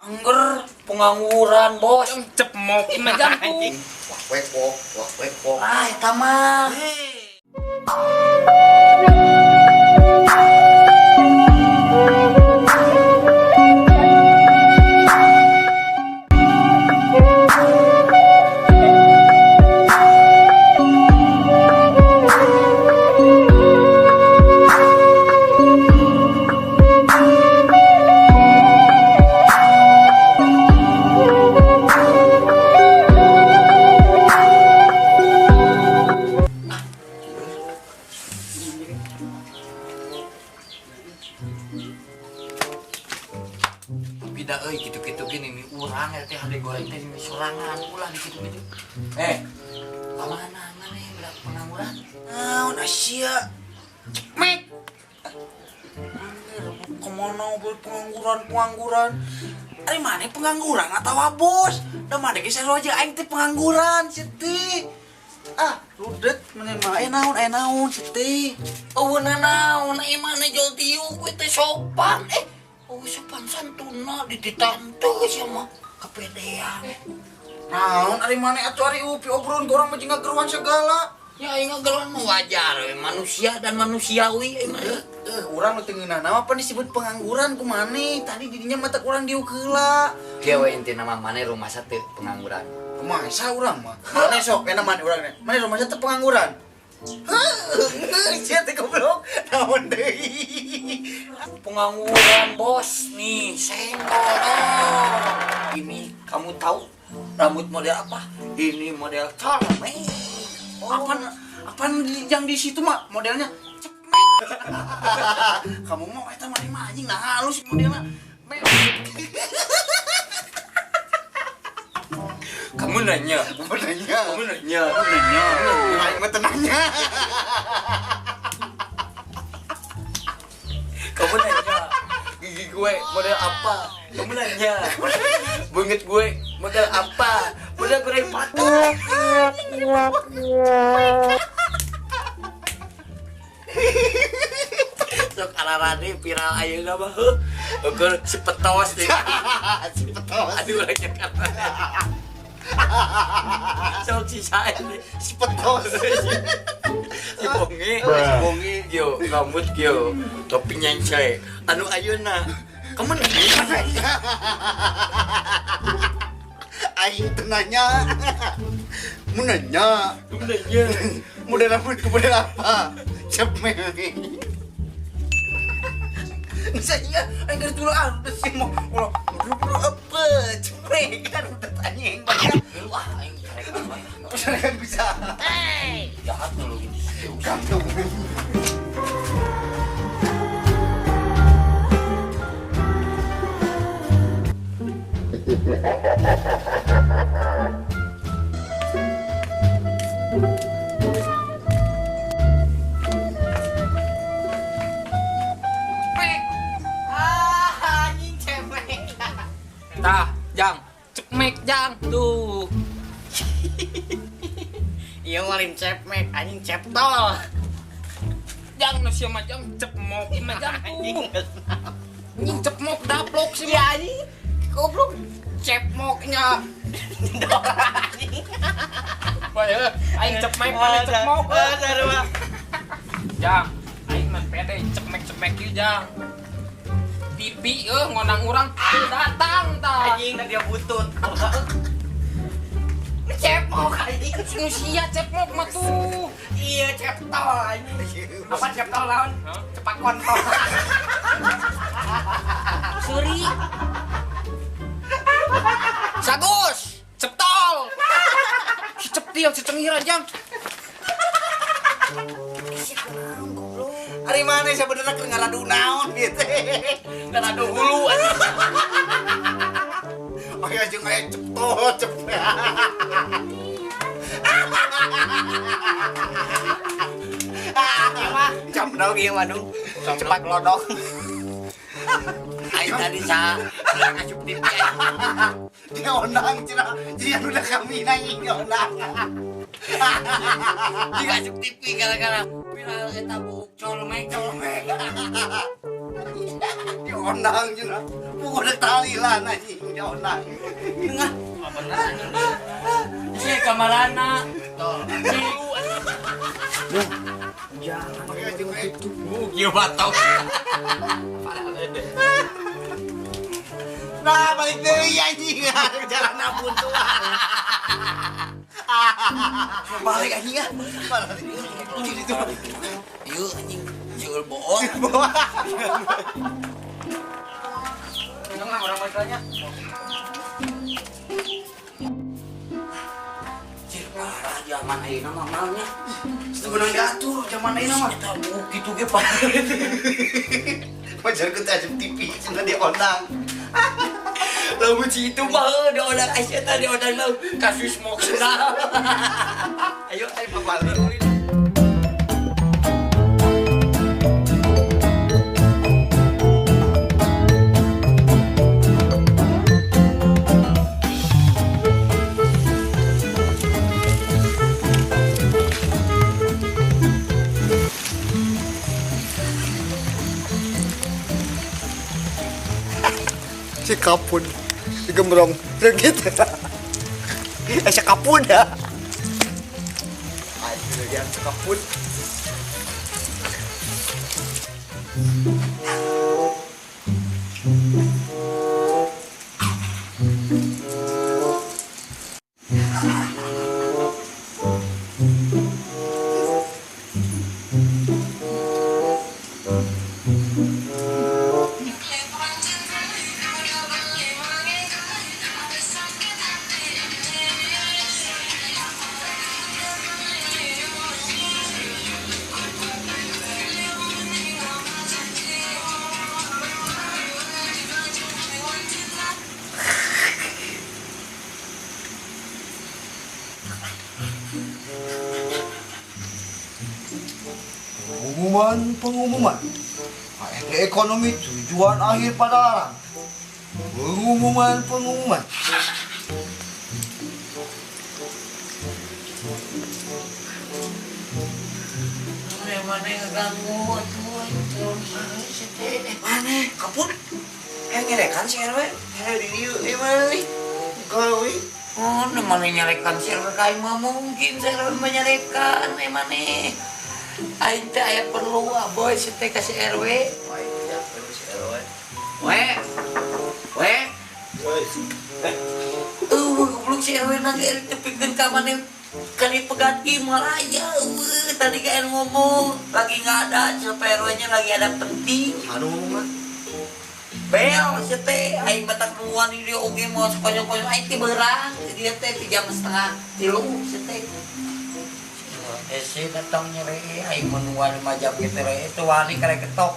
Angger pengangguran bos. Cepmok imajang tuh. Wah wek pok. Ah, eta mah. Bida euy kitu-kitu gini nih urang teh hade goreng teh ini sorangan ulah di kitu-kitu. Kamana maneh budak pengangguran? Naon Asia? Mek. Kemana buat pengangguran? Ari maneh pengangguran atawa bos? Da maneh ge saroja aing teh pengangguran siti. Ah, rudet maneh mah naon siti. Oh naon ieu maneh jol tiuk we teh sopan. Oh sopan santuna dititanteu sia mah kapedean. Naon ari maneh atuh ari upi obrolan gorong mah jeung ngageruan segala. Ya aing ngageruan mah wajar we manusia dan manusiawi mah. Urang nu teu ngeunah nama apa disebut pengangguran ku maneh. Tadi didinya mata urang diuk heula. Kieu we intina mah maneh rumasa teu pengangguran. Kumaha sa urang mah? Maneh sok enak maneh urang. Maneh rumasa teu pengangguran. Sia teh goblok. Naon deui? Pengangguran bos nih, senggol. Ini kamu tahu rambut model apa? Ini model Charlie. Apaan yang di situ mah modelnya cepmek. Kamu mau eta mah anjing nah halus modelnya. Kamu nanya. Aing mah tenangnya. Kamu nanya gigi gue model apa? Kamu nanya bunget gue model apa? Model goreng patung. Sok ararane viral ayeuna mah heuh si petos deh. Aduh lagi kata. Sok si sae si petos. Si bonge gyo rambut gyo topi nyencai anu ayeuna kamu nanya Aing tenanya. Mun nanya model rambut ke model apa? Cepmek. Saya aing keur tulaan udah sih mau model apa? Cepmek kan udah tanya yang banyak. Wah, aing karek apa? Usah kan bisa. Jahat lu gitu. Kamu. Anjing cepmek. Tah, Jang. Cepmek Jang tuh. Iya ngalin cepmek, anjing ceptol. Jang nu sia mah Jang cepmok imajang tuh. Anjing cepmok daplok sih Iya mah. anjing, goblok cepmoknya. Anjing. Wah, aing cepmek mana cepmok. Sarua. Jang, aing mah pede cepmek ieu Jang. Pipi ngonang urang datang tah. Anjing dia butut. Cepmok anjing. Nu sia cepmok mah tuh. Iya ceptol anjing. Apa ceptol lawan? Cepak kontol. Suri. Sagus, ceptol. Si ceptil, si cengiran Jang. Ari mana sebenarnya keur ngaradu naon gitu. Ngaradu hulu anjing. Oh ya jeung aya ceptot cepet. Ieu mah camdol ieu mah dong. Cepak lodok. Aing tadi sa ngasup di Dia onang cenah. Dia udah kami nangis dia onang. ngasup TV gara-gara viral eta bu colmek. Dia onang cenah. Pukul talilan anjing nya onang. Tengah. Si kamarana. Kieu batok. Nah, balik deui anjing. Jalan buntu. Balik anjing ah. Balik itu. Yuk anjing. Jual bohong. Tengah orang baiknya. Cil parah zaman ayeuna mah malnya. Sebenarnya diatur zaman ayeuna mah. Eta kitu ge parah. Pajar kita aja TV cenah di onang. Lamun si itu mah di odang Aisyah tadi odang laut kasus moksna. Ayo balik. Si kapun digembrong regit si kapun ya aduh dia si kapun pengumuman ekonomi tujuan akhir pada larang pengumuman Mana ngeganggu tuh mana kapun ngerekan si RW di dieu mana nih gawe oh mana nyalekan si RW kain mah mungkin si RW menyalekan mana aing teh aya perlu boy si teh ka si RW goblok si RW nangge tepikeun ka maneh kali peganti malaya tadi kayak ngomong lagi nggak ada siapa RW-nya lagi ada penting aduh mah bel si teh aing batak nuan di dia oge mau sekonyong-konyong aing teh beurang dia teh 3:30 si teh ese datang nyere aing menuan 5 jam gitu itu wani karek tok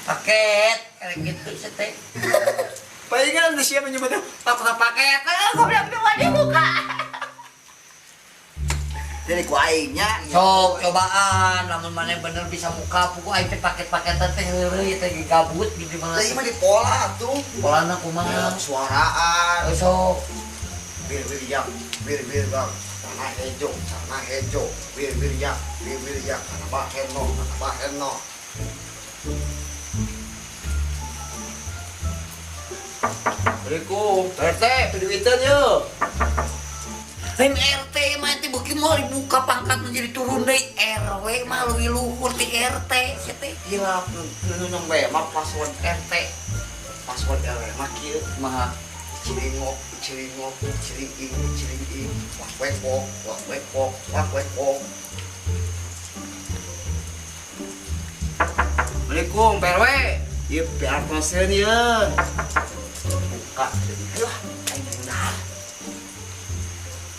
paket karek gitu si teh palingan udah siap menyebut tok paket goblok tuh wani buka jadi ku aingnya sok cobaan lamun maneh bener bisa buka puku aing teh paket-paketan teh heureuy teh gabut di mana tadi mah di pola tuh polana kumaha suaraan sok bir bang tanah hejo bir yak karena bahenno Assalamualaikum RT penduitan yuk lain RT mah teh beuki mau dibuka pangkat menjadi turun deui RW mah leuwih luhur ti RT sia teh hilap nu nembe mah password RT password RW mah kieu mah cilingok cilinging wak wek pok Assalamualaikum PRW ieu PR pasien ieu buka ayo aing benar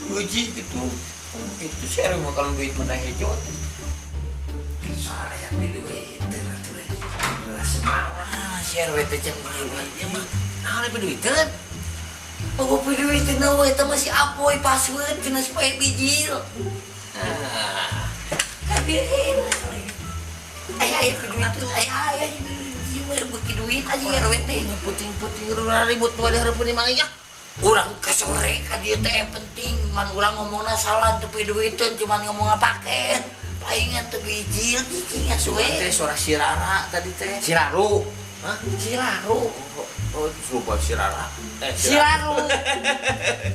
uji gitu itu sih RW kalau duit mana hijau saya di duit semangat si RW teh jeung duitnya mah nah lebih duitan oh duitan we eta masih apoy password cenah supaya bijil hadirin aya duit aya beuki duit aja RW teh puting-puting ribut wae hareupeun mah ya urang ke sore ka dieu teh penting man urang ngomongna salah teu duiteun cuman ngomongna paket palingan teu bijil cicing asuh teh suara sirara tadi teh Ciraru Hah? Siraru. Oh, coba si Rara. Siraru.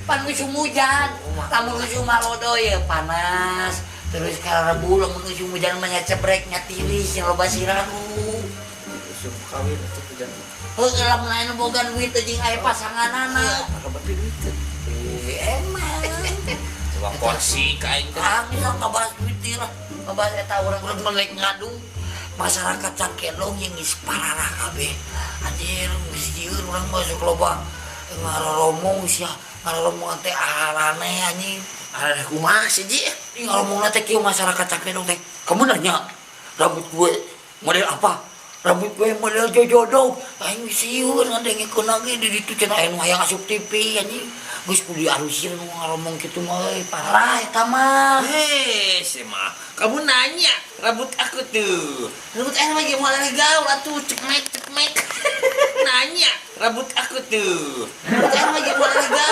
Pan musim hujan. Lamun musim malodo ya panas. Terus kalau rebu lamun musim hujan mah cebrek nyatiris yang loba siraru. Musim kawin itu hujan. Heuh lamun aya boga duit teh jeung aya pasanganana. Kabar duit. Emang. Coba porsi ka aing teh. Kami lah ngabahas duit teh lah. Ngabahas eta urang-urang melek ngadu. Masyarakat Cangkelong yang geus pararah kabeh. Anjir geus jieur urang masuk loba ngaroromong sia. Ngaroromong teh arane anjing. Ada kumaha sih Ji? Ini ngomongna teh kieu masyarakat Cangkelong teh. Kamu nanya rambut gue model apa? Rambut gue model jodoh. Aing sieur ngadengkeun lagi di ditu cenah aya nu hayang asup TV anjing. Geus kudu diarusieun nu ngomong kitu mah euy parah eta mah. Hei, si mah, kamu nanya rambut aku tuh. Rambut aing mah ge moal gaul atuh cekmek. Nanya rambut aku tuh. Rambut aing mah ge moal gaul